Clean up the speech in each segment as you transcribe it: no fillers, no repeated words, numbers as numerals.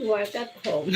Work at home.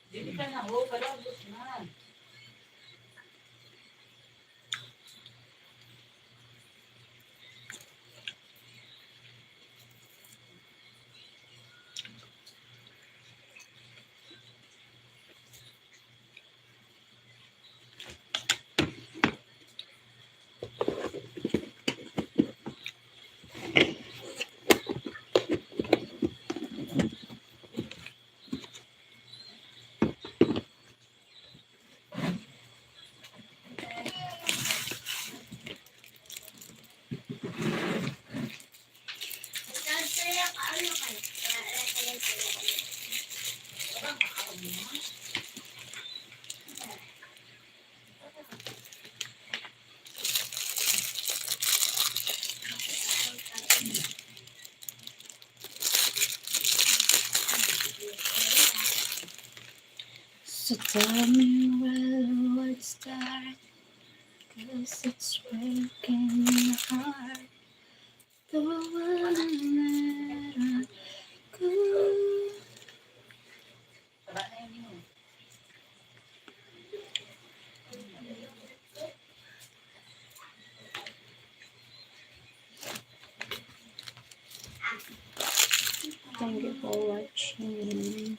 Dili ka na ho, palabot na. So tell me where would start, 'cause it's breaking my heart. The one that I go. Taba na yun yun. Thank you for watching.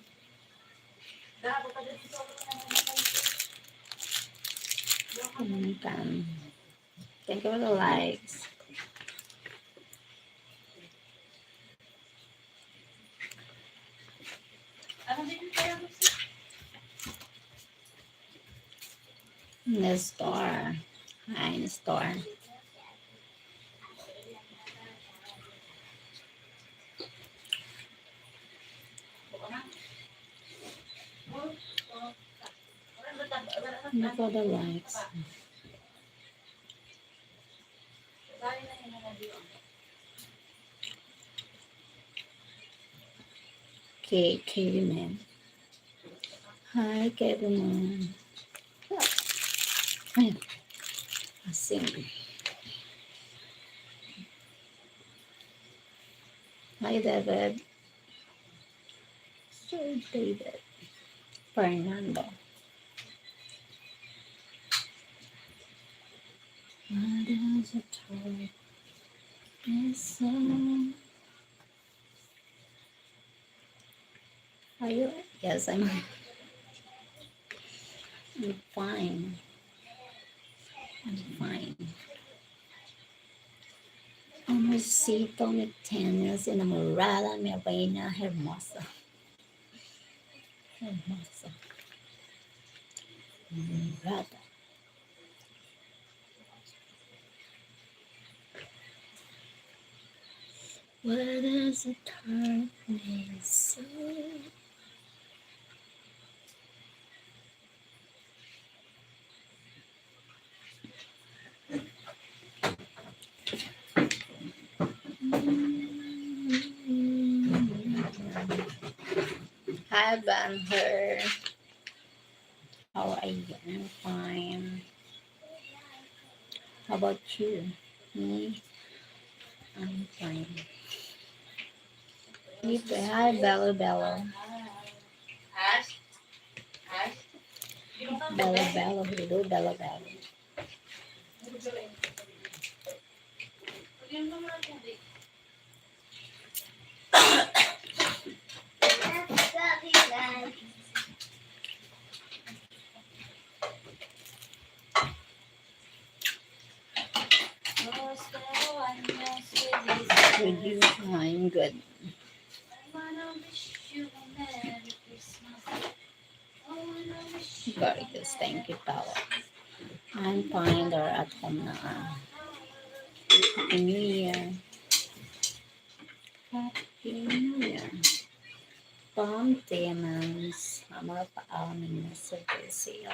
Thank you for the likes. Ano din yung kaya gusto? In the store. Hi, in the store. Thank you for the likes. Okay, Katie man. Hi, Katie man. Asing. Hi, David. Sir David. Fernando. What is it called? Are you? Yes, I'm fine. I'm fine. Amorcito, mi tenis, enamorada, mi reina hermosa. Hermosa. Enamorada. What is a turn me so? Hi, Banher. How are you? I'm fine. How about you? Me? I'm fine. Hi, Bello Bello. Ash? Ash? Bello Bello. Hello, Bello Bello. With you, I'm good. Very good. Thank you, Paula. I'm fine. They're at home now. Happy New Year. Happy New Year. Bom temas. Mapaalam na sa Brazil.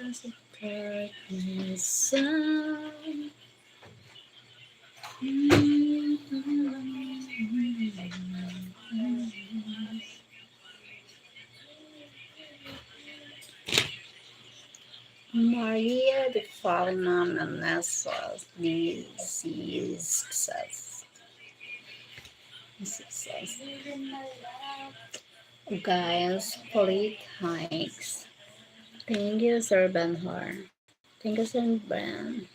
As a darkness sun. Maria de Fauna Nessas success. Success. Guys, plate hikes. Thank you, Sir Benhar. Thank you, Sir Ben.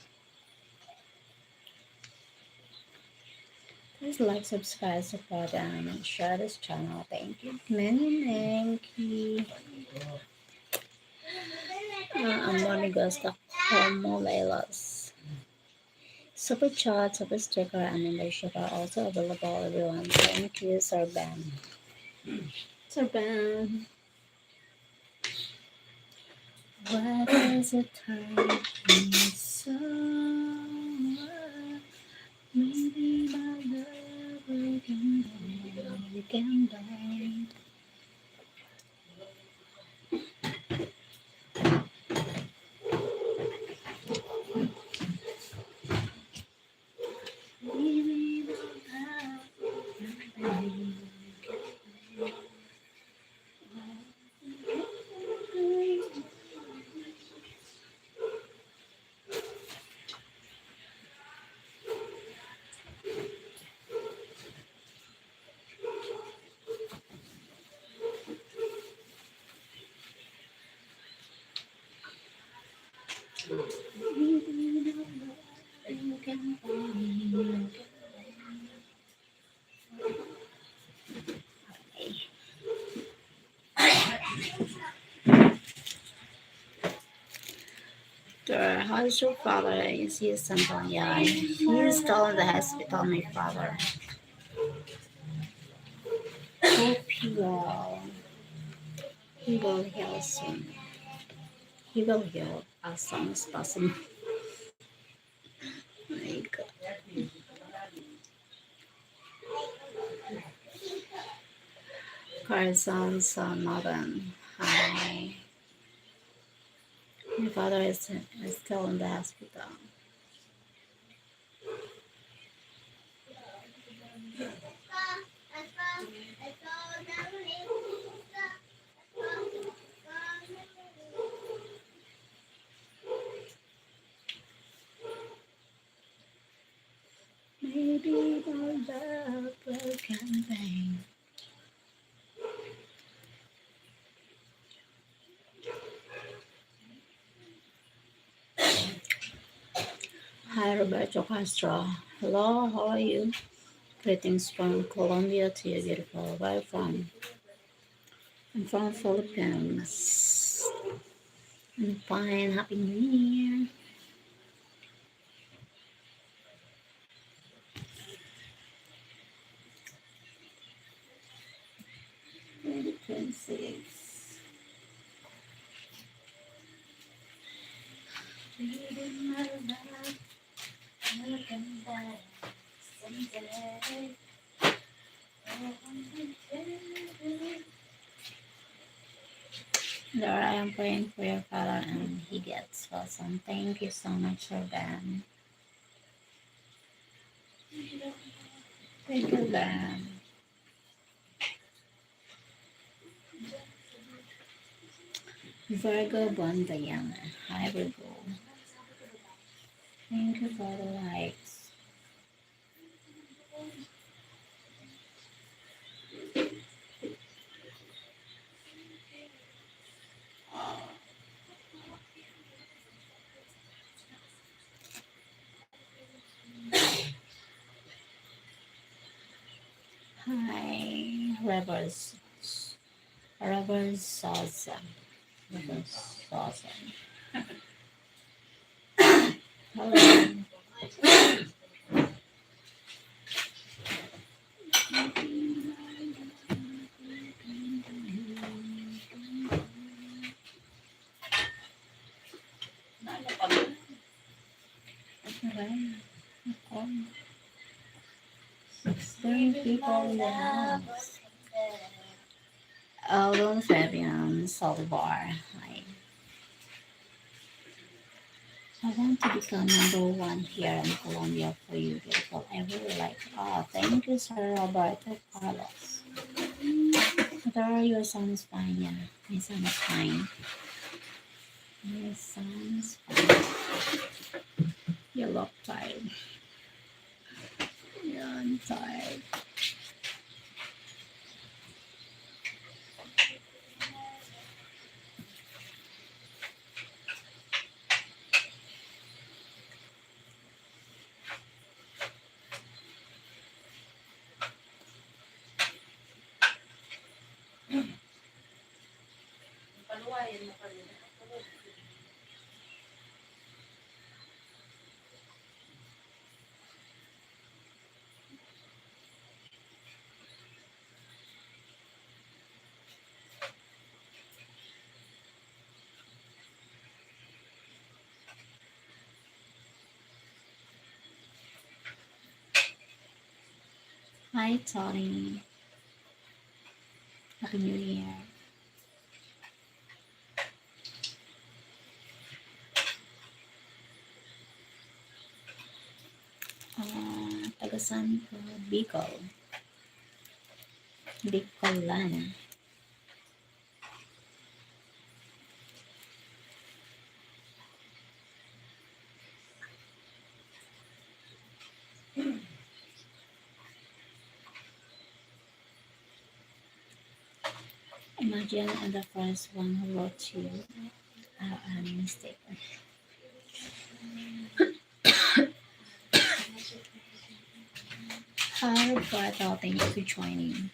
Please like, subscribe, support, and share this channel. Thank you. Many thank you. Amonigosta Homolelos. Super chat, super sticker, and membership are also available, everyone. Thank you, Sir Ben. Sir Ben. What is it time? So maybe my love we can die. Maybe my love. How's your father? Is he something? Yeah, he's still in the hospital, my father. Hope he will heal soon. He will heal as soon as possible. My God. Carson's Northern. Hi. My father is still in the hospital. Maybe the love broken vein. Hi, Roberto Castro. Hello, how are you? Greetings from Colombia to you, beautiful. Where are you from? I'm from Philippines. I'm fine. Happy New Year. 2026. Reading my life, looking back someday. Lord, I am praying for your father and he gets well soon. Thank you so much for Ben. Thank you, Ben. Virgo Bondayana. Hi, Virgo. Thank you for the likes. Hi, Rebels Salsa. Rebels Salsa. Hello. Okay. Okay. 16 people in the house. Alon Fabian Salvar. Hi. I want to become number one here in Colombia for you, beautiful. I really like. Oh, thank you, Sir Roberto Carlos. There, your son's fine. Yeah, my son is fine. My son's fine. You look tired. Yeah, I'm tired. Hi, Tony. Happy New Year. Tagasan ko, Bicol. Bicolana. Imagine I'm the first one who wrote you a mistake. Hi, Roberto. Thank you for joining.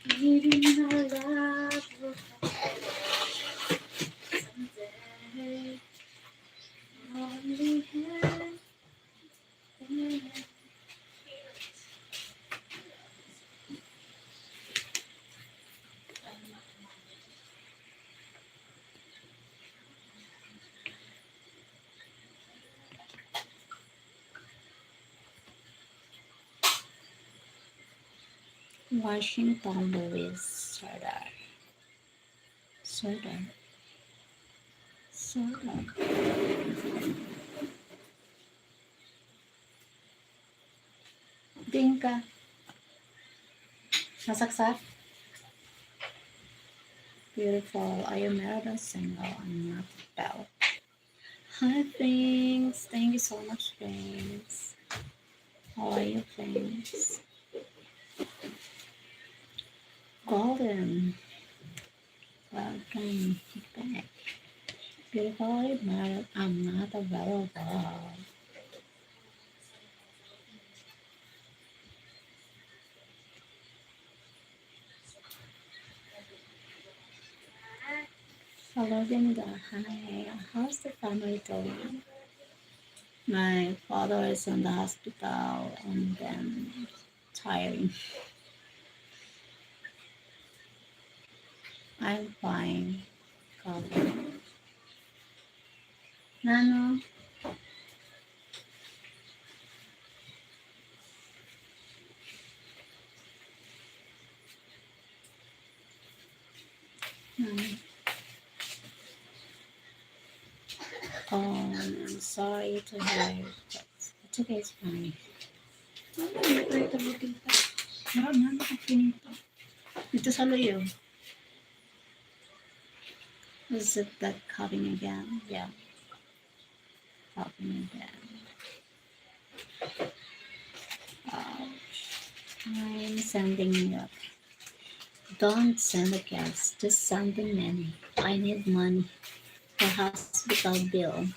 Washington Louis Sardar. Sardar. Sardar. Dinka. Nasaksak. Beautiful. Are you married or single? I'm not bell. Hi, Thanks. Thank you so much, Thanks. How are you, Thanks? Golden. Welcome back. Beautiful, married. I'm not available. Hello, Linda. Hi. How's the family doing? My father is in the hospital and then tiring. I'm fine. Golden. Nano. Nano. Oh, I'm sorry to hear, but it's okay, it's fine. Ito sa luyo. Is it that coughing again? Yeah, coughing again. I'm sending you. Don't send the gas, just send the money. I need money for hospital bill.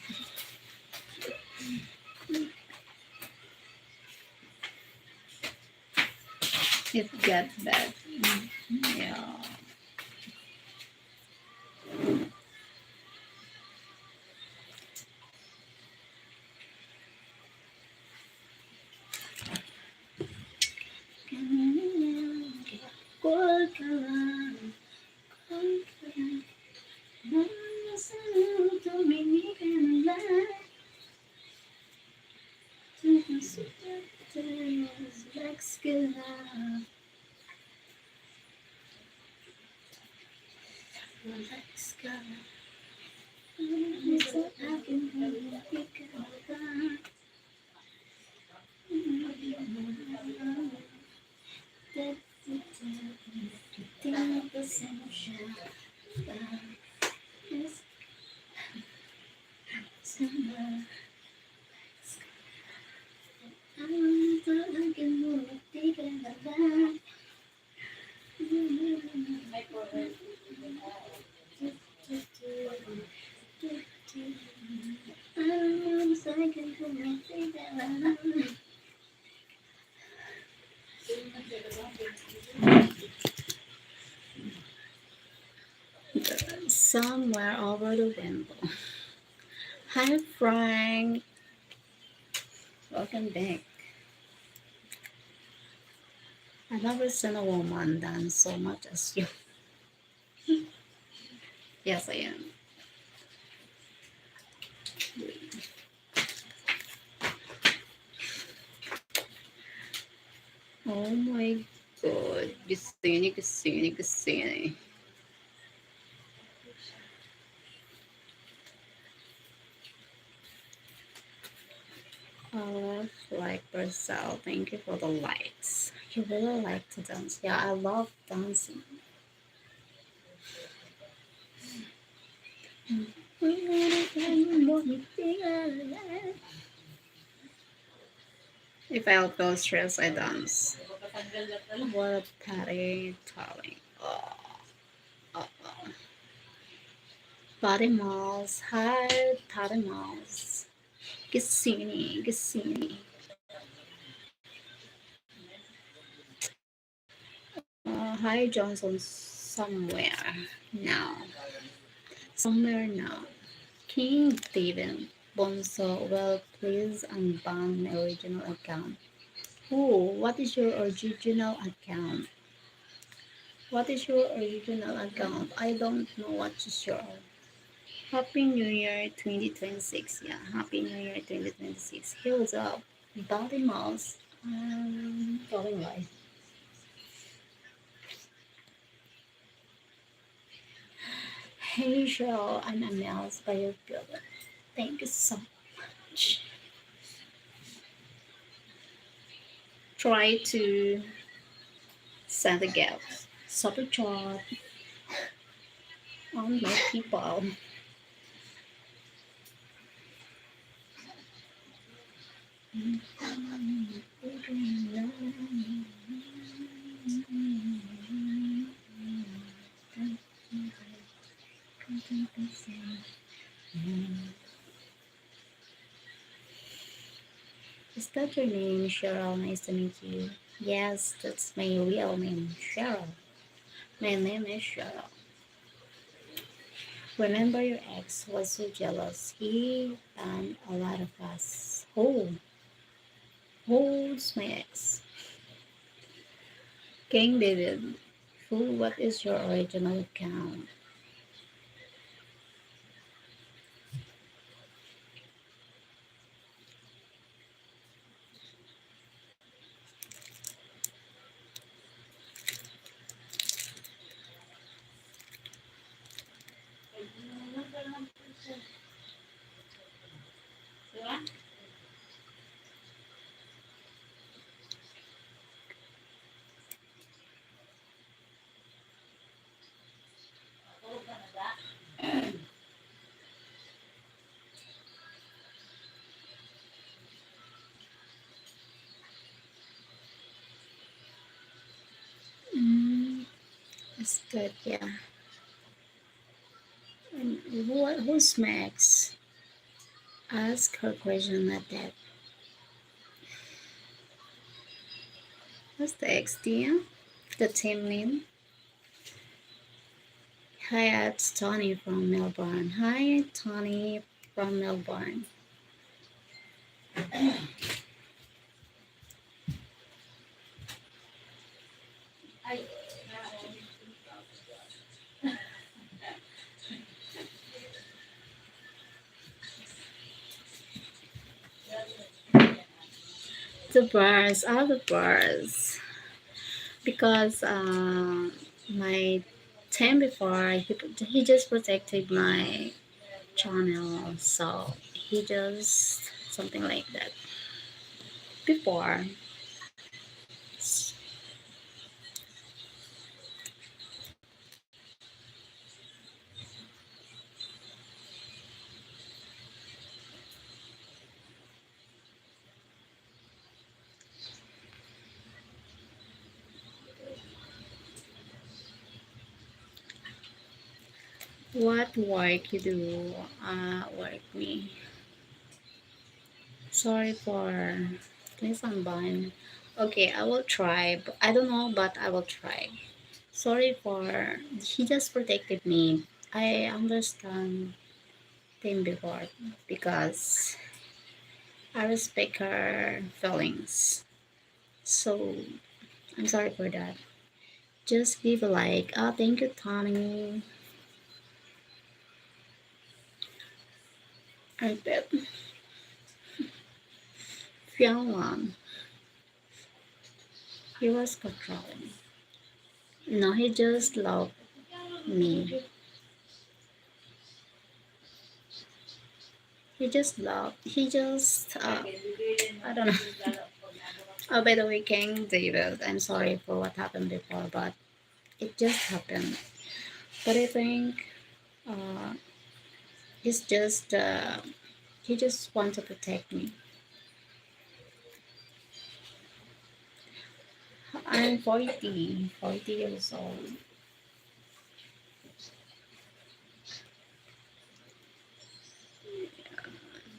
It gets bad. Yeah. Somewhere over the window. Hi, Frank. Welcome back. I've never seen a woman dance so much as you. Yes, I am. Oh my god. Gisini, gisini, gisini. Like Brazil, thank you for the likes. You really like to dance. Yeah, I love dancing. If I feel stressed, I dance. What a party darling. Oh, oh, oh. Body Mouse. Hi, Body Mouse. Cassini, Cassini. Hi, Johnson. Somewhere now. Somewhere now. King David. Bonso, well, please unban my original account. Oh, what is your original account? What is your original account? I don't know what is your. Happy New Year 2026. Yeah, Happy New Year 2026. Here was up. Body Mouse. Going live. Hey, Cheryl, I'm amazed by your build. Thank you so much. Try to send a gift. Super chat on my people. Is that your name, Cheryl? Nice to meet you. Yes, that's my real name, Cheryl. My name is Cheryl. Remember your ex was so jealous. He banned a lot of us. Who's my ex? King David. Who? What is your original account? Mm, it's good, yeah. And who's Max? Ask her question like that. What's the XD? The team name? Hi, it's Tony from Melbourne. Hi, Tony from Melbourne. Ay, The bars are the bars because my team before he just protected my channel, so he just something like that before. What work you do? Work me. Sorry for please unbind. Okay, I will try. I don't know, but I will try. Sorry for he just protected me. I understand him before because I respect her feelings. So I'm sorry for that. Just give a like. Oh, thank you, Tony. I bet Fianlan. He was controlling. No, he just loved me. He just loved. He just. I don't know. Oh, by the way, King David, I'm sorry for what happened before, but it just happened. But I think uh, it's just he just want to protect me. I'm 40 years old.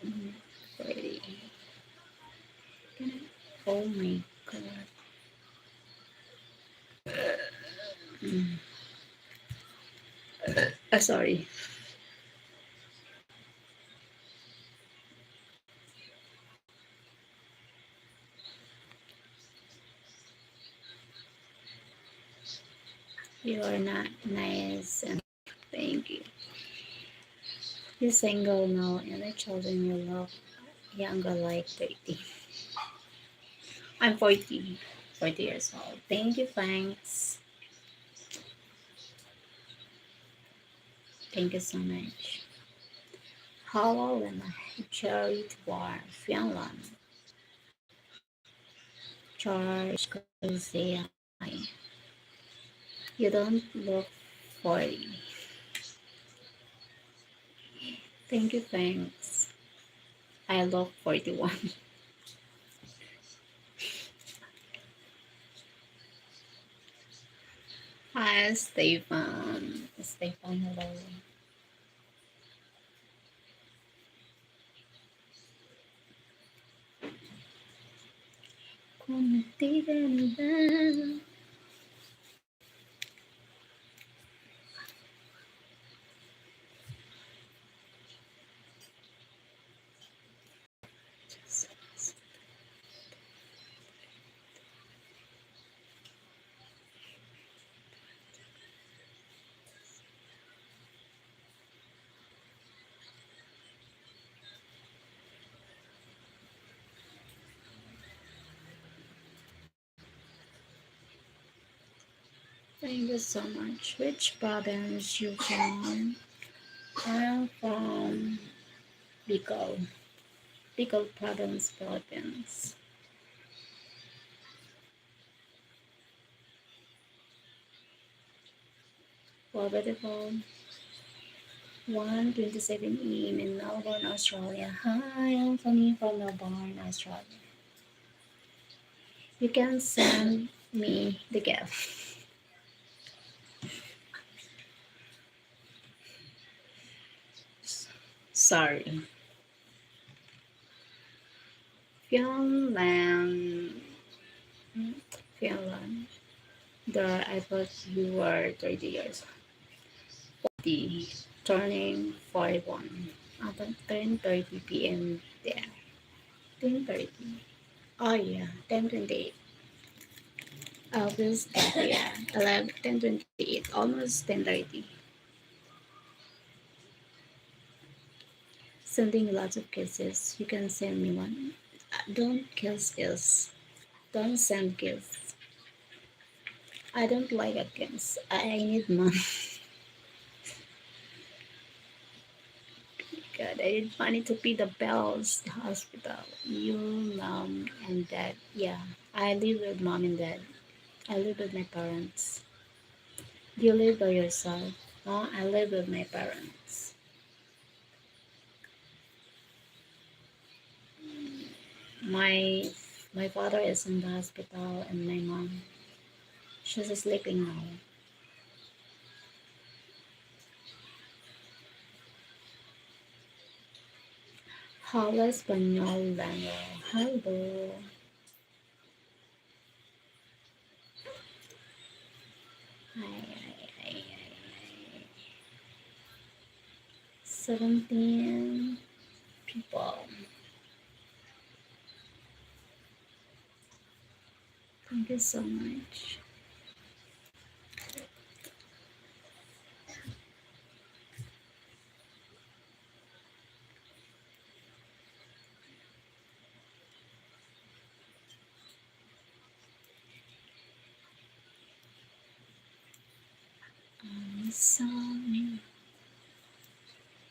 Mm, 40. Oh my god. Mm. Sorry. You are not nice and thank you. You're single now and the children you love younger like 30. I'm 40. 40 years old. Thank you, thanks. Thank you so much. Hello and Cherry War, Finland. Charge Kuzia. You don't look 40. Thank you, thanks. I look 41. Hi, Stefan. Stefan, hello. Contigo me da. Thank you so much. Which province you from? I'm from Bicol. Bicol province, Philippines. Well, beautiful. 1:27 a.m. in Melbourne, Australia. Hi, Anthony from Melbourne, Australia. You can send me the gift. Sorry. Finland. Finland. There, I thought you were 30 years old. Turning 41. At 10:30 p.m. there. 10:30. Oh yeah, 10:28. August, yeah, 11, 10:28, almost 10:30. Sending lots of kisses. You can send me one. Don't kiss. Don't send gifts. I don't like a kiss. I need money. God, I need money to pay the bills, the hospital. You, mom, and dad. Yeah, I live with mom and dad. I live with my parents. Do you live by yourself? No, I live with my parents. My my father is in the hospital and my mom, she's sleeping now. Habla español, Daniel. Hello. Ay. 17 people. Thank you so much. So,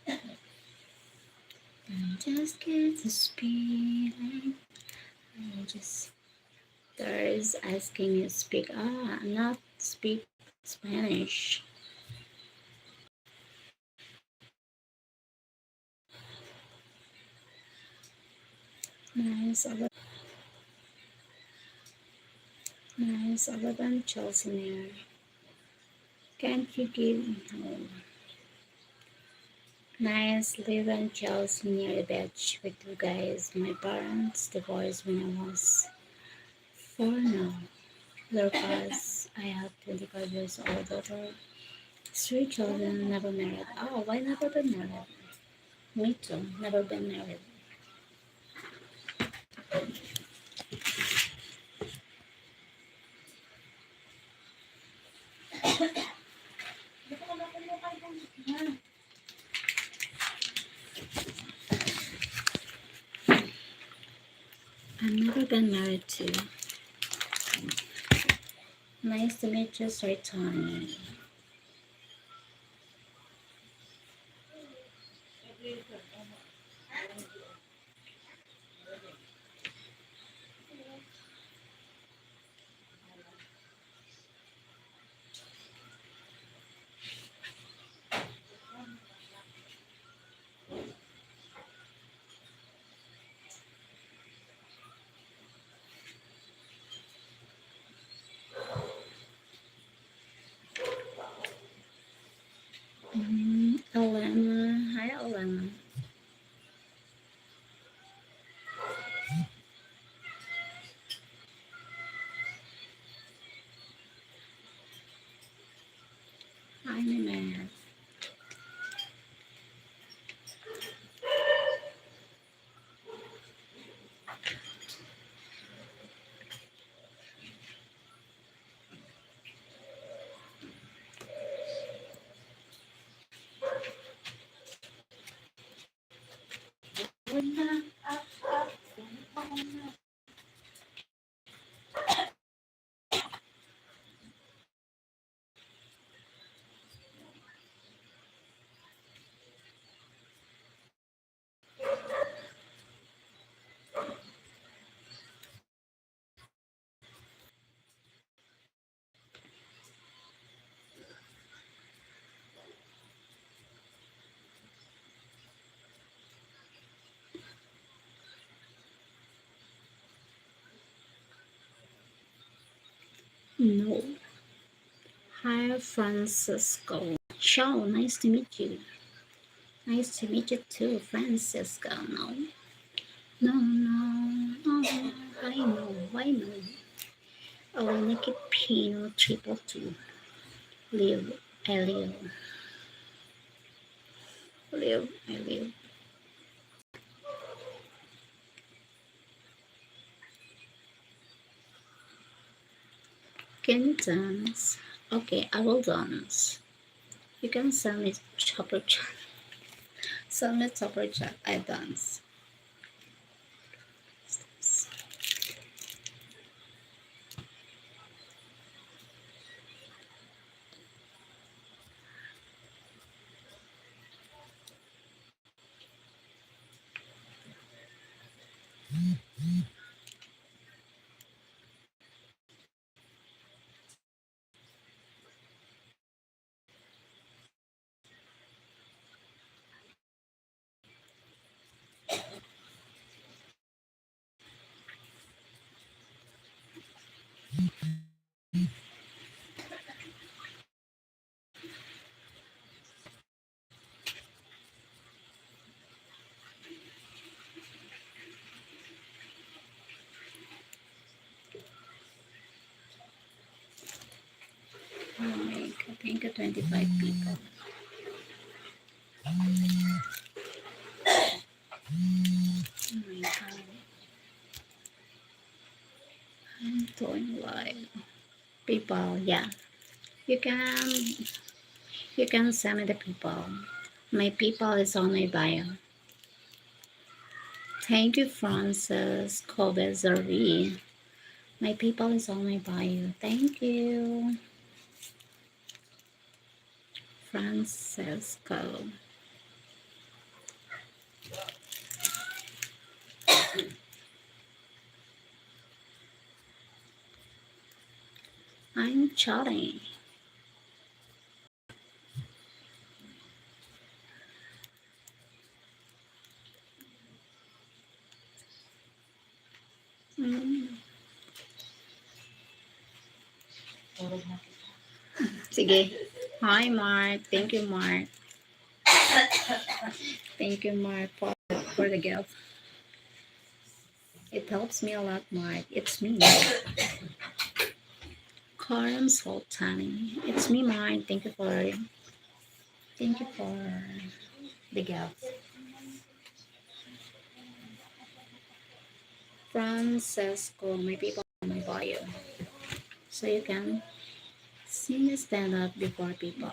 I just get this feeling. I just there's asking you speak. Not speak Spanish. Nice, nice, 11 Chelsea near. Can't you give home? Nice, live in Chelsea near the beach with you guys. My parents divorced when I was 4 now. Because I have 25 years old daughter, 3 children, never married. Oh, why never been married? Me too, never been married. I've never been married too. Nice to meet you, Sir Tony. Elena, hi Elena. Hi, my man. No. Hi, Francisco. Ciao, nice to meet you. Nice to meet you too, Francisco. No. I know. Aleniki Pino Triple Two. Live, I live. Live, I live. Can you dance? Okay, I will dance. You can send me chopper chat. Send me chopper chat. I dance. I think 25 people. Oh my god. I'm doing live. People, yeah. You can you can send me the people. My people is on my bio. Thank you, Francis Kobe Zervi. My people is on my bio. Thank you, Francisco. I'm chatting. Mm. Sige. Hi, Mark. Thank you, Mark. Thank you, Mark, for the gift. It helps me a lot, Mark. It's me, Karam Sultani. It's me, Mark. Thank you for the gift. Francesco, my people, my bio. So you can see me stand up before people.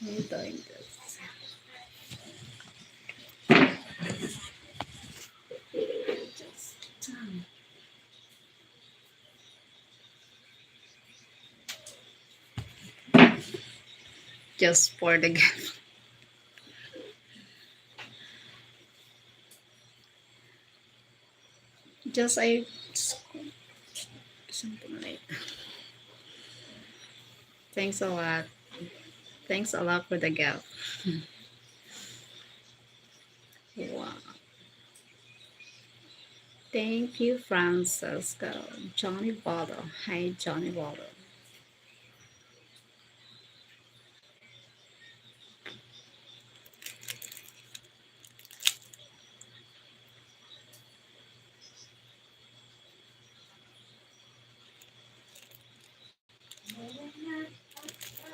I'm doing this. Just, just for the gift. Just something like. Thanks a lot. Thanks a lot for the gift. Wow. Thank you, Francesco. Johnny Bottle. Hi, Johnny Bottle.